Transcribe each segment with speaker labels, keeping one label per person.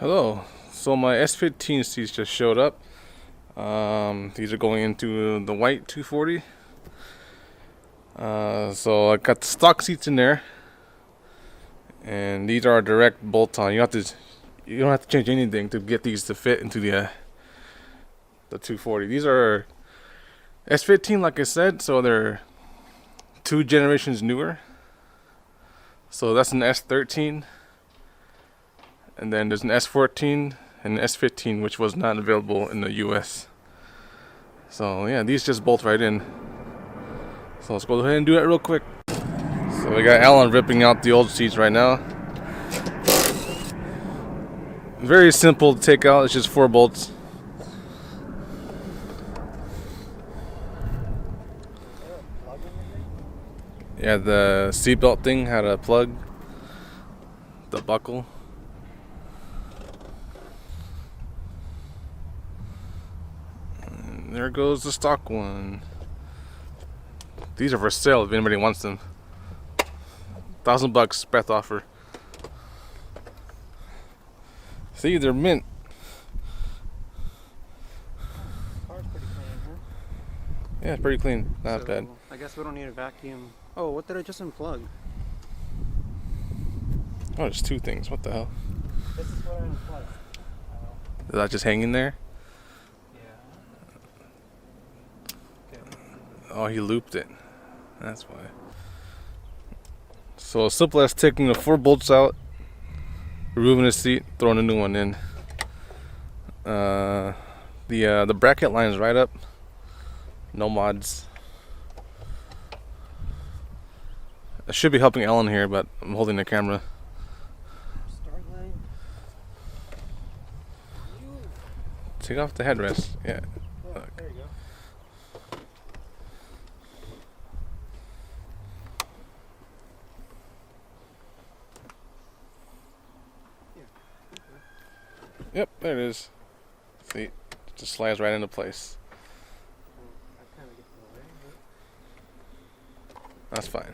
Speaker 1: Hello. So my S15 seats just showed up. These are going into the white 240. So I got the stock seats in there, and these are direct bolt-on. You don't have to change anything to get these to fit into the 240. These are S15, like I said, so they're 2 generations newer. So that's an S13. And then there's an S14 and an S15, which was not available in the US. So yeah, these just bolt right in. So let's go ahead and do that real quick. So we got Alan ripping out the old seats right now. Very simple to take out, it's just 4 bolts. Yeah, the seatbelt thing had a plug, the buckle. There goes the stock one. These are for sale if anybody wants them. $1,000 breath offer. See, they're mint.
Speaker 2: Car's pretty clean, huh?
Speaker 1: Yeah, pretty clean. Not bad.
Speaker 2: I guess we don't need a vacuum. Oh, what did I just unplug?
Speaker 1: Oh, there's 2 things. What the hell?
Speaker 2: This is what I unplugged.
Speaker 1: Is that just hanging there?
Speaker 2: Yeah. Okay.
Speaker 1: Oh, he looped it. That's why. So simple as taking the 4 bolts out, removing the seat, throwing a new one in. The bracket lines right up. No mods. I should be helping Ellen here, but I'm holding the camera. Take off the headrest. Yeah. Look.
Speaker 2: There you go.
Speaker 1: Yep, there it is. See, it just slides right into place. That's fine.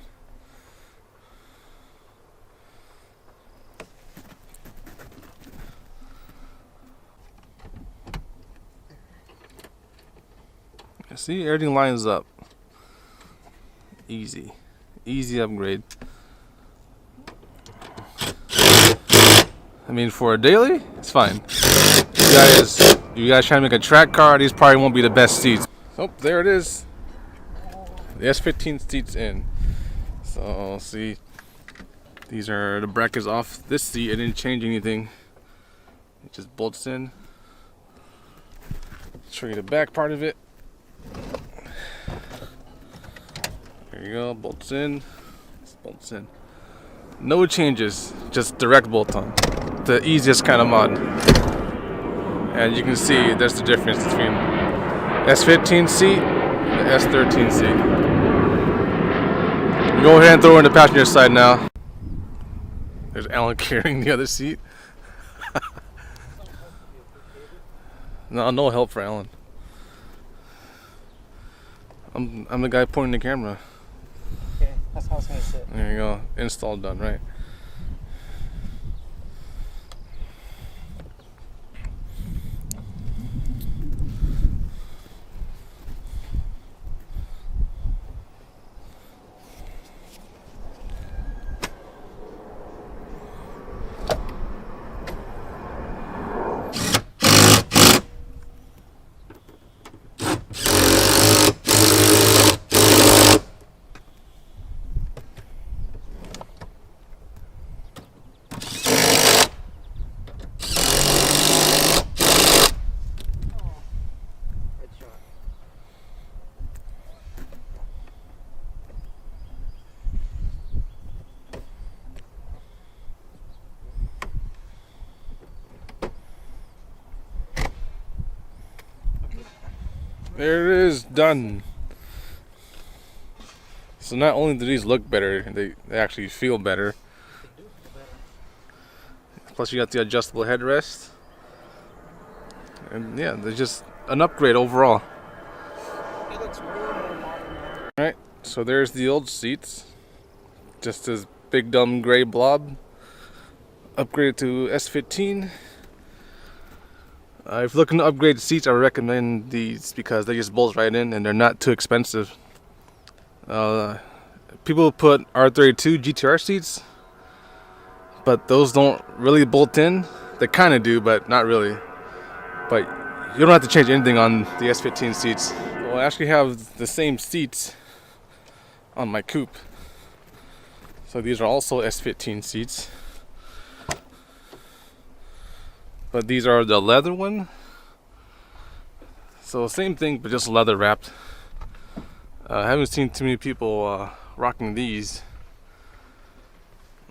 Speaker 1: See, everything lines up. Easy upgrade. I mean, for a daily, it's fine. You guys trying to make a track car, these probably won't be the best seats. Oh, there it is. The S15 seats in. So see, these are the brackets off this seat. I didn't change anything. It just bolts in. Show you the back part of it. There you go, bolts in. Bolts in. No changes, just direct bolt on. The easiest kind of mod. And you can see there's the difference between S15 seat and the S13 seat. Go ahead and throw in the passenger side now. There's Alan carrying the other seat. No help for Alan. I'm the guy pointing the camera.
Speaker 2: Okay, that's how it's gonna sit.
Speaker 1: There you go. Install done, right? There it is, done. So not only do these look better, they actually feel better. Plus you got the adjustable headrest. And yeah, they're just an upgrade overall.
Speaker 2: It looks way more modern now.
Speaker 1: Alright, so there's the old seats. Just this big dumb gray blob. Upgraded to S15. If you're looking to upgrade the seats, I would recommend these because they just bolt right in and they're not too expensive. People put R32 GTR seats, but those don't really bolt in. They kind of do, but not really. But you don't have to change anything on the S15 seats. Well, I actually have the same seats on my coupe. So these are also S15 seats. But these are the leather one. So same thing, but just leather wrapped. I haven't seen too many people rocking these.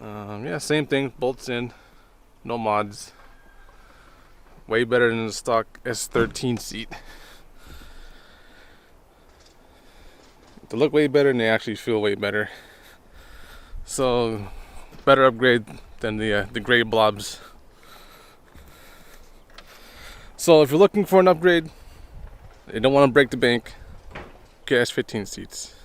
Speaker 1: Yeah, same thing, bolts in, no mods. Way better than the stock S13 seat. They look way better and they actually feel way better. So, better upgrade than the gray blobs. So if you're looking for an upgrade, you don't want to break the bank, get S15 seats.